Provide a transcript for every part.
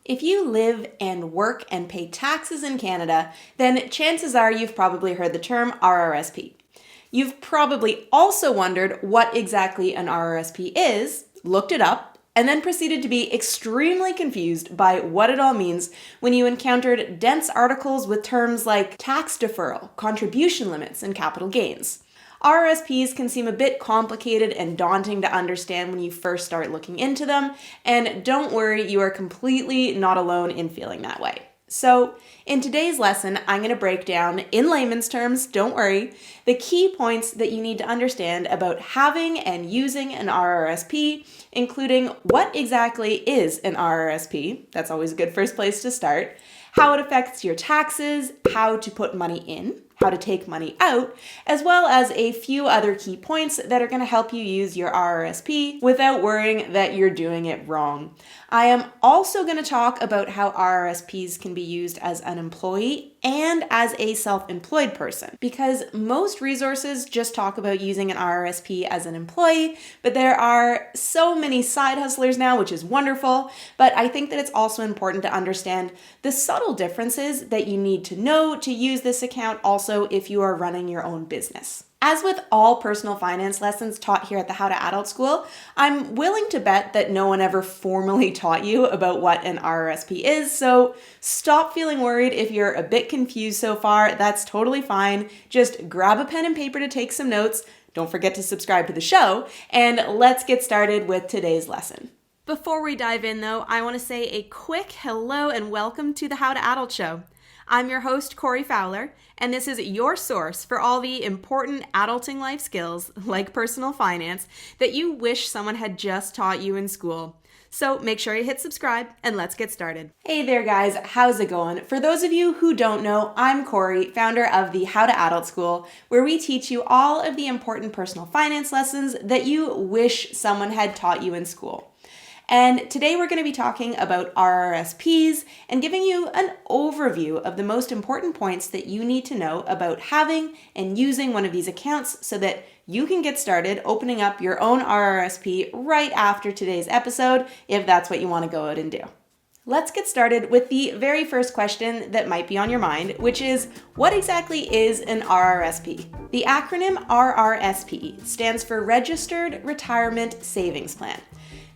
If you live and work and pay taxes in Canada, then chances are you've probably heard the term RRSP. You've probably also wondered what exactly an RRSP is, looked it up, and then proceeded to be extremely confused by what it all means when you encountered dense articles with terms like tax deferral, contribution limits, and capital gains. RRSPs can seem a bit complicated and daunting to understand when you first start looking into them, and don't worry, you are completely not alone in feeling that way. So, in today's lesson, I'm going to break down, in layman's terms, don't worry, the key points that you need to understand about having and using an RRSP, including what exactly is an RRSP, that's always a good first place to start, how it affects your taxes, how to put money in, how to take money out, as well as a few other key points that are going to help you use your RRSP without worrying that you're doing it wrong. I am also going to talk about how RRSPs can be used as an employee and as a self-employed person, because most resources just talk about using an RRSP as an employee, but there are so many side hustlers now, which is wonderful, but I think that it's also important to understand the subtle differences that you need to know to use this account also if you are running your own business. As with all personal finance lessons taught here at the How to Adult School, I'm willing to bet that no one ever formally taught you about what an RRSP is, so stop feeling worried if you're a bit confused so far. That's totally fine. Just grab a pen and paper to take some notes. Don't forget to subscribe to the show, and let's get started with today's lesson. Before we dive in though, I want to say a quick hello and welcome to the How to Adult Show. I'm your host, Corey Fowler, and this is your source for all the important adulting life skills, like personal finance, that you wish someone had just taught you in school. So make sure you hit subscribe, and let's get started. Hey there, guys. How's it going? For those of you who don't know, I'm Corey, founder of the How to Adult School, where we teach you all of the important personal finance lessons that you wish someone had taught you in school. And today we're going to be talking about RRSPs and giving you an overview of the most important points that you need to know about having and using one of these accounts so that you can get started opening up your own RRSP right after today's episode, if that's what you want to go out and do. Let's get started with the very first question that might be on your mind, which is, what exactly is an RRSP? The acronym RRSP stands for Registered Retirement Savings Plan.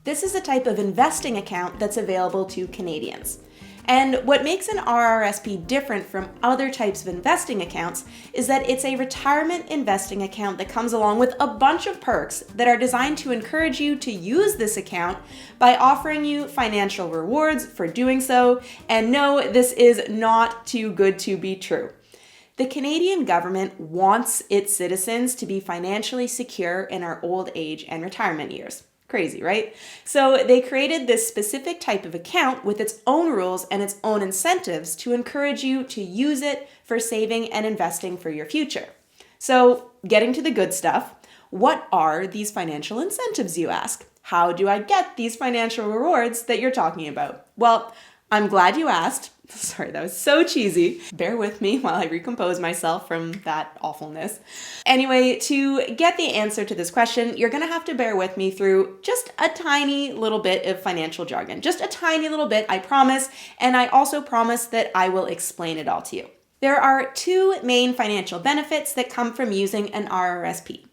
This is a type of investing account that's available to Canadians. And what makes an RRSP different from other types of investing accounts is that it's a retirement investing account that comes along with a bunch of perks that are designed to encourage you to use this account by offering you financial rewards for doing so. And no, this is not too good to be true. The Canadian government wants its citizens to be financially secure in our old age and retirement years. Crazy, right? So they created this specific type of account with its own rules and its own incentives to encourage you to use it for saving and investing for your future. So getting to the good stuff, what are these financial incentives, you ask? How do I get these financial rewards that you're talking about? Well, I'm glad you asked. Sorry, that was so cheesy. Bear with me while I recompose myself from that awfulness. Anyway, to get the answer to this question, you're going to have to bear with me through just a tiny little bit of financial jargon. Just a tiny little bit, I promise. And I also promise that I will explain it all to you. There are two main financial benefits that come from using an RRSP.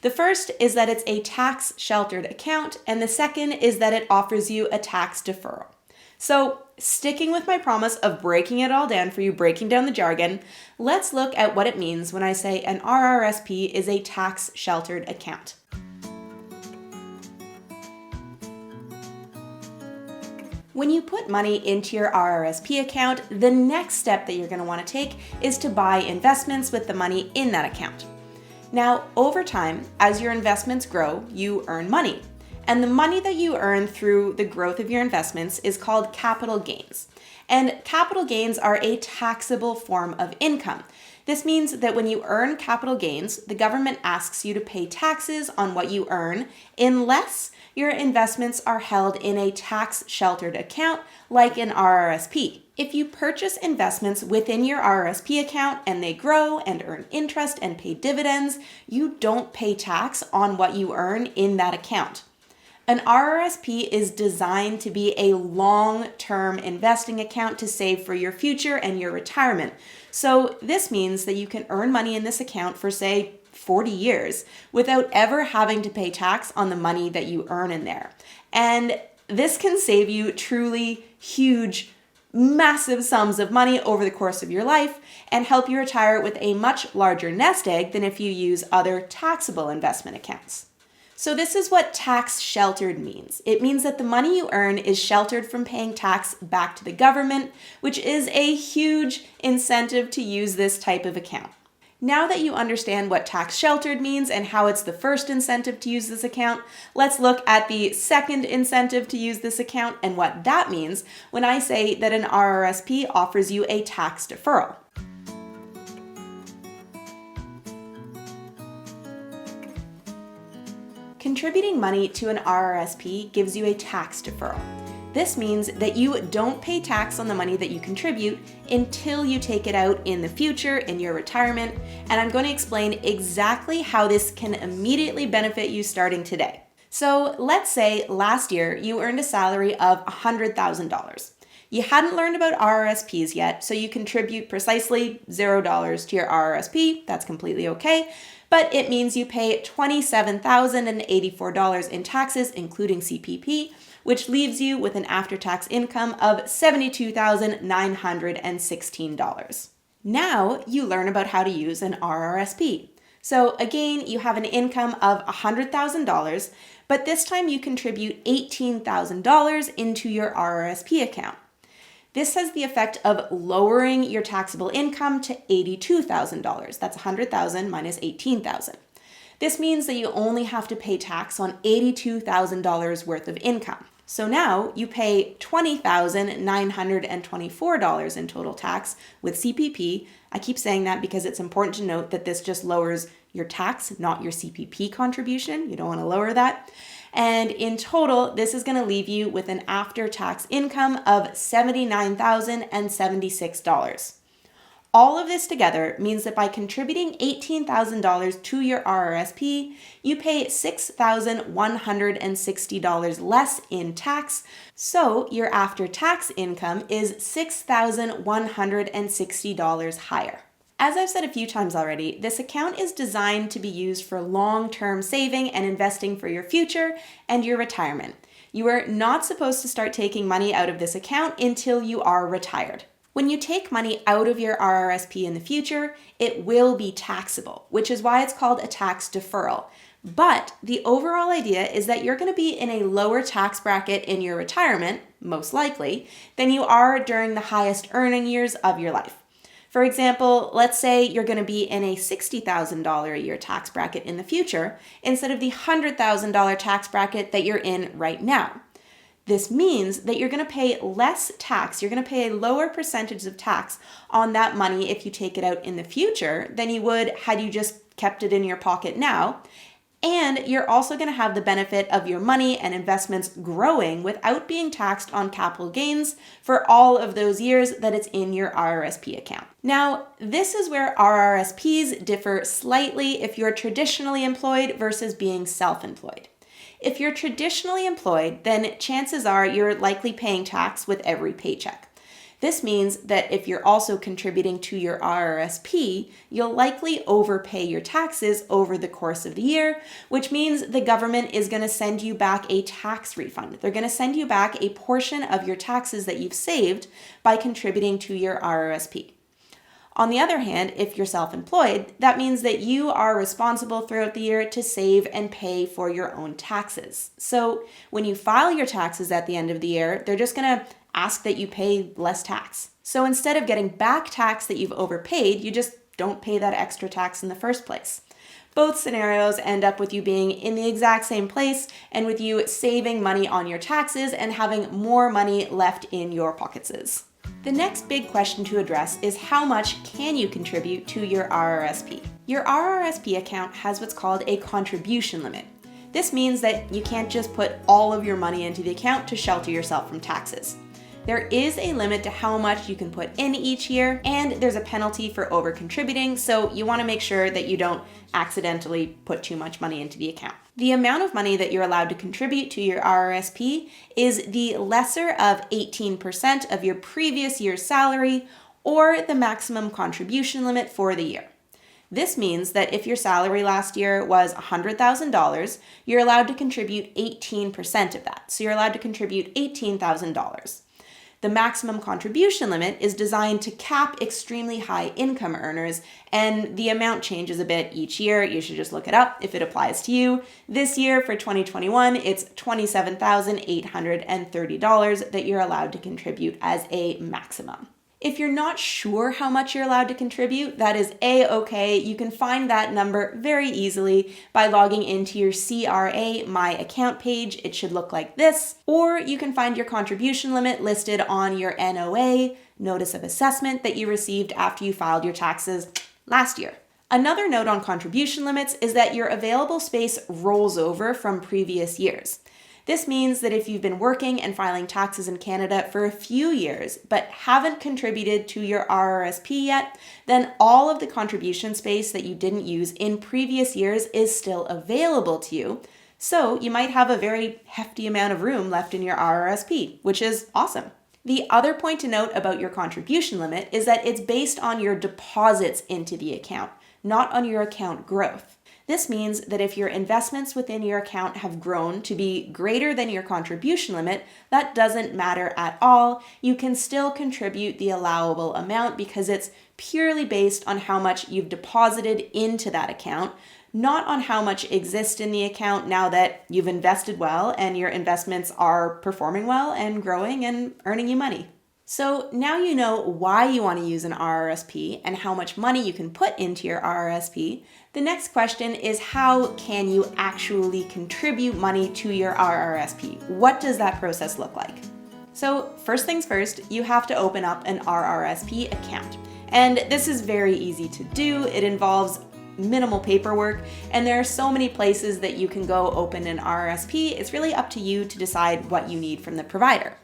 The first is that it's a tax-sheltered account, and the second is that it offers you a tax deferral. So, sticking with my promise of breaking it all down for you, breaking down the jargon, let's look at what it means when I say an RRSP is a tax-sheltered account. When you put money into your RRSP account, the next step that you're going to want to take is to buy investments with the money in that account. Now, over time, as your investments grow, you earn money. And the money that you earn through the growth of your investments is called capital gains. And capital gains are a taxable form of income. This means that when you earn capital gains, the government asks you to pay taxes on what you earn unless your investments are held in a tax-sheltered account like an RRSP. If you purchase investments within your RRSP account and they grow and earn interest and pay dividends, you don't pay tax on what you earn in that account. An RRSP is designed to be a long-term investing account to save for your future and your retirement. So this means that you can earn money in this account for, say, 40 years without ever having to pay tax on the money that you earn in there. And this can save you truly huge, massive sums of money over the course of your life and help you retire with a much larger nest egg than if you use other taxable investment accounts. So this is what tax sheltered means. It means that the money you earn is sheltered from paying tax back to the government, which is a huge incentive to use this type of account. Now that you understand what tax sheltered means and how it's the first incentive to use this account, let's look at the second incentive to use this account and what that means when I say that an RRSP offers you a tax deferral. Contributing money to an RRSP gives you a tax deferral. This means that you don't pay tax on the money that you contribute until you take it out in the future in your retirement, and I'm going to explain exactly how this can immediately benefit you starting today. So let's say last year you earned a salary of $100,000. You hadn't learned about RRSPs yet, so you contribute precisely $0 to your RRSP. That's completely okay. But it means you pay $27,084 in taxes, including CPP, which leaves you with an after-tax income of $72,916. Now you learn about how to use an RRSP. So again, you have an income of $100,000, but this time you contribute $18,000 into your RRSP account. This has the effect of lowering your taxable income to $82,000. That's $100,000 minus $18,000. This means that you only have to pay tax on $82,000 worth of income. So now you pay $20,924 in total tax with CPP. I keep saying that because it's important to note that this just lowers your tax, not your CPP contribution. You don't want to lower that. And in total, this is going to leave you with an after-tax income of $79,076. All of this together means that by contributing $18,000 to your RRSP, you pay $6,160 less in tax, so your after-tax income is $6,160 higher. As I've said a few times already, this account is designed to be used for long-term saving and investing for your future and your retirement. You are not supposed to start taking money out of this account until you are retired. When you take money out of your RRSP in the future, it will be taxable, which is why it's called a tax deferral. But the overall idea is that you're going to be in a lower tax bracket in your retirement, most likely, than you are during the highest earning years of your life. For example, let's say you're going to be in a $60,000 a year tax bracket in the future instead of the $100,000 tax bracket that you're in right now. This means that you're going to pay less tax, you're going to pay a lower percentage of tax on that money if you take it out in the future than you would had you just kept it in your pocket now. And you're also going to have the benefit of your money and investments growing without being taxed on capital gains for all of those years that it's in your RRSP account. Now, this is where RRSPs differ slightly if you're traditionally employed versus being self-employed. If you're traditionally employed, then chances are you're likely paying tax with every paycheck. This means that if you're also contributing to your RRSP, you'll likely overpay your taxes over the course of the year, which means the government is going to send you back a tax refund. They're going to send you back a portion of your taxes that you've saved by contributing to your RRSP. On the other hand, if you're self-employed, that means that you are responsible throughout the year to save and pay for your own taxes. So when you file your taxes at the end of the year, they're just going to ask that you pay less tax. So instead of getting back tax that you've overpaid, you just don't pay that extra tax in the first place. Both scenarios end up with you being in the exact same place and with you saving money on your taxes and having more money left in your pockets. The next big question to address is how much can you contribute to your RRSP? Your RRSP account has what's called a contribution limit. This means that you can't just put all of your money into the account to shelter yourself from taxes. There is a limit to how much you can put in each year, and there's a penalty for over-contributing, so you want to make sure that you don't accidentally put too much money into the account. The amount of money that you're allowed to contribute to your RRSP is the lesser of 18% of your previous year's salary or the maximum contribution limit for the year. This means that if your salary last year was $100,000, you're allowed to contribute 18% of that. So you're allowed to contribute $18,000. The maximum contribution limit is designed to cap extremely high income earners, and the amount changes a bit each year. You should just look it up if it applies to you. This year for 2021, it's $27,830 that you're allowed to contribute as a maximum. If you're not sure how much you're allowed to contribute, that is A-okay. You can find that number very easily by logging into your CRA My Account page. It should look like this. Or you can find your contribution limit listed on your NOA, Notice of Assessment, that you received after you filed your taxes last year. Another note on contribution limits is that your available space rolls over from previous years. This means that if you've been working and filing taxes in Canada for a few years but haven't contributed to your RRSP yet, then all of the contribution space that you didn't use in previous years is still available to you. So you might have a very hefty amount of room left in your RRSP, which is awesome. The other point to note about your contribution limit is that it's based on your deposits into the account, not on your account growth. This means that if your investments within your account have grown to be greater than your contribution limit, that doesn't matter at all. You can still contribute the allowable amount because it's purely based on how much you've deposited into that account, not on how much exists in the account now that you've invested well and your investments are performing well and growing and earning you money. So now you know why you want to use an RRSP and how much money you can put into your RRSP. The next question is, how can you actually contribute money to your RRSP? What does that process look like? So first things first, you have to open up an RRSP account. And this is very easy to do. It involves minimal paperwork, and there are so many places that you can go open an RRSP. It's really up to you to decide what you need from the provider.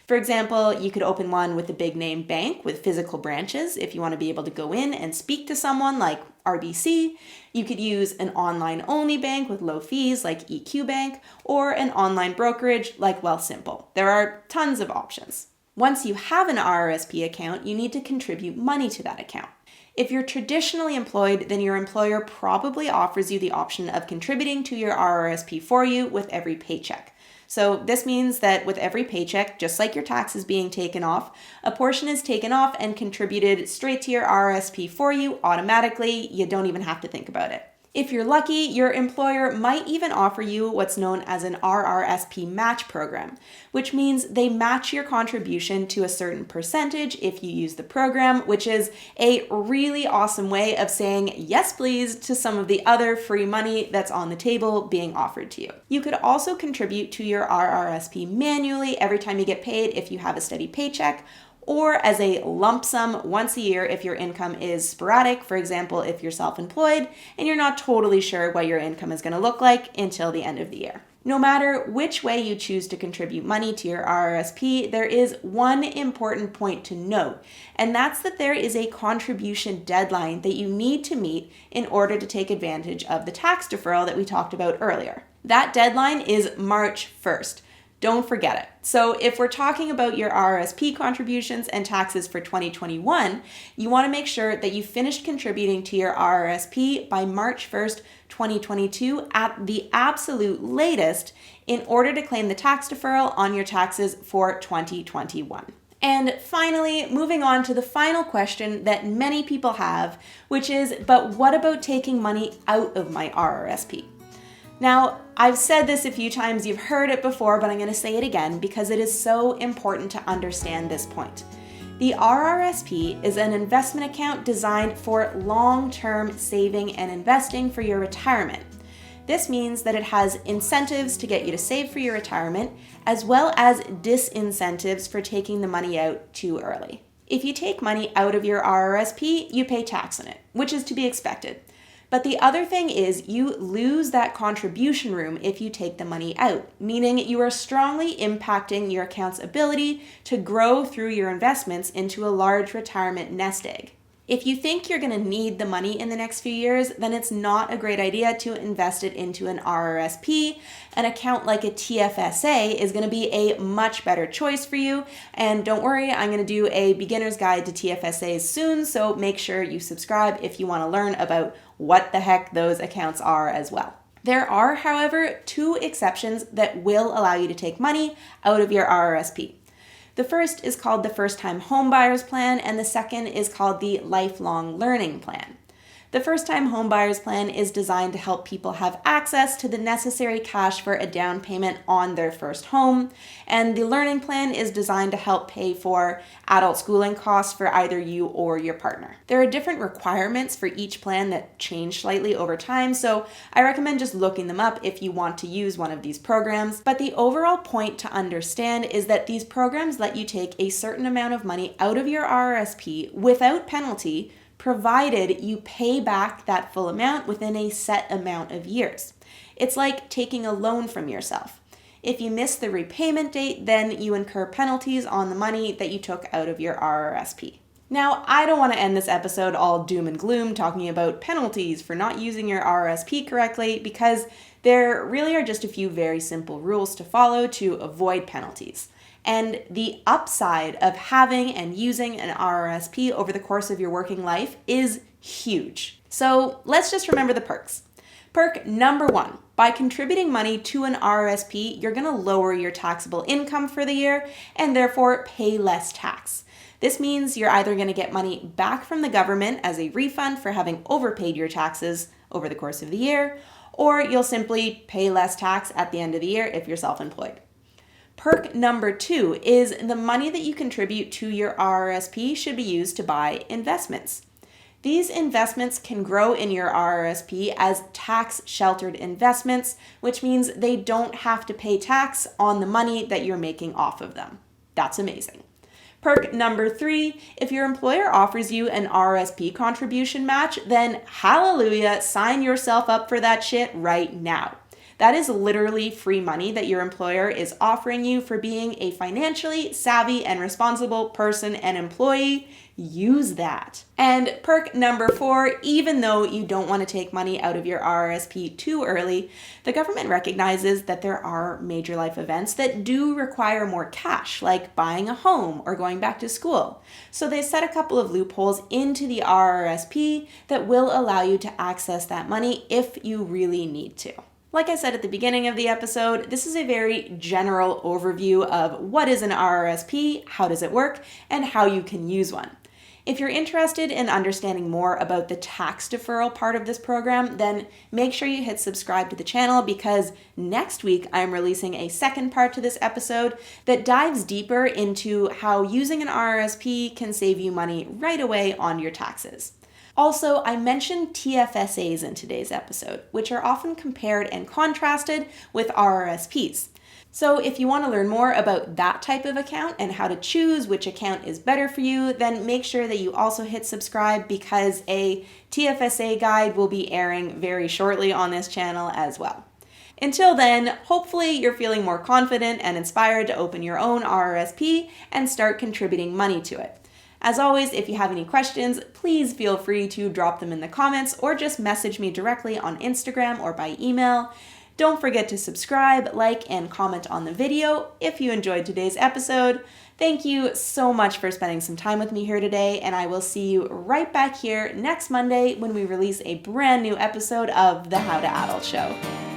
For example, you could open one with a big name bank with physical branches if you want to be able to go in and speak to someone like RBC. You could use an online only bank with low fees like EQ Bank, or an online brokerage like Wealthsimple. There are tons of options. Once you have an RRSP account, you need to contribute money to that account. If you're traditionally employed, then your employer probably offers you the option of contributing to your RRSP for you with every paycheck. So this means that with every paycheck, just like your taxes being taken off, a portion is taken off and contributed straight to your RRSP for you automatically. You don't even have to think about it. If you're lucky, your employer might even offer you what's known as an RRSP match program, which means they match your contribution to a certain percentage if you use the program, which is a really awesome way of saying yes please to some of the other free money that's on the table being offered to you. You could also contribute to your RRSP manually every time you get paid if you have a steady paycheck, or as a lump sum once a year if your income is sporadic. For example, if you're self-employed and you're not totally sure what your income is going to look like until the end of the year. No matter which way you choose to contribute money to your RRSP, there is one important point to note, and that's that there is a contribution deadline that you need to meet in order to take advantage of the tax deferral that we talked about earlier. That deadline is March 1st. Don't forget it. So if we're talking about your RRSP contributions and taxes for 2021, you want to make sure that you finished contributing to your RRSP by March 1st, 2022 at the absolute latest in order to claim the tax deferral on your taxes for 2021. And finally, moving on to the final question that many people have, which is, but what about taking money out of my RRSP? Now, I've said this a few times, you've heard it before, but I'm going to say it again because it is so important to understand this point. The RRSP is an investment account designed for long-term saving and investing for your retirement. This means that it has incentives to get you to save for your retirement, as well as disincentives for taking the money out too early. If you take money out of your RRSP, you pay tax on it, which is to be expected. But the other thing is you lose that contribution room if you take the money out, meaning you are strongly impacting your account's ability to grow through your investments into a large retirement nest egg. If you think you're going to need the money in the next few years, then it's not a great idea to invest it into an RRSP. An account like a TFSA is going to be a much better choice for you. And don't worry, I'm going to do a beginner's guide to TFSAs soon, so make sure you subscribe if you want to learn about what the heck those accounts are as well. There are, however, 2 exceptions that will allow you to take money out of your RRSP. The first is called the First-Time Homebuyers Plan, and the second is called the Lifelong Learning Plan. The First-Time Homebuyers Plan is designed to help people have access to the necessary cash for a down payment on their first home, and the Learning Plan is designed to help pay for adult schooling costs for either you or your partner. There are different requirements for each plan that change slightly over time, so I recommend just looking them up if you want to use one of these programs. But the overall point to understand is that these programs let you take a certain amount of money out of your RRSP without penalty, provided you pay back that full amount within a set amount of years. It's like taking a loan from yourself. If you miss the repayment date, then you incur penalties on the money that you took out of your RRSP. Now, I don't want to end this episode all doom and gloom talking about penalties for not using your RRSP correctly, because there really are just a few very simple rules to follow to avoid penalties. And the upside of having and using an RRSP over the course of your working life is huge. So let's just remember the perks. Perk number 1, by contributing money to an RRSP, you're going to lower your taxable income for the year and therefore pay less tax. This means you're either going to get money back from the government as a refund for having overpaid your taxes over the course of the year, or you'll simply pay less tax at the end of the year if you're self-employed. Perk number 2 is the money that you contribute to your RRSP should be used to buy investments. These investments can grow in your RRSP as tax-sheltered investments, which means they don't have to pay tax on the money that you're making off of them. That's amazing. Perk number 3, if your employer offers you an RRSP contribution match, then hallelujah, sign yourself up for that shit right now. That is literally free money that your employer is offering you for being a financially savvy and responsible person and employee. Use that. And perk number 4, even though you don't want to take money out of your RRSP too early, the government recognizes that there are major life events that do require more cash, like buying a home or going back to school. So they set a couple of loopholes into the RRSP that will allow you to access that money if you really need to. Like I said at the beginning of the episode, this is a very general overview of what is an RRSP, how does it work, and how you can use one. If you're interested in understanding more about the tax deferral part of this program, then make sure you hit subscribe to the channel, because next week I'm releasing a second part to this episode that dives deeper into how using an RRSP can save you money right away on your taxes. Also, I mentioned TFSAs in today's episode, which are often compared and contrasted with RRSPs. So if you want to learn more about that type of account and how to choose which account is better for you, then make sure that you also hit subscribe, because a TFSA guide will be airing very shortly on this channel as well. Until then, hopefully you're feeling more confident and inspired to open your own RRSP and start contributing money to it. As always, if you have any questions, please feel free to drop them in the comments or just message me directly on Instagram or by email. Don't forget to subscribe, like, and comment on the video if you enjoyed today's episode. Thank you so much for spending some time with me here today, and I will see you right back here next Monday when we release a brand new episode of The How to Adult Show.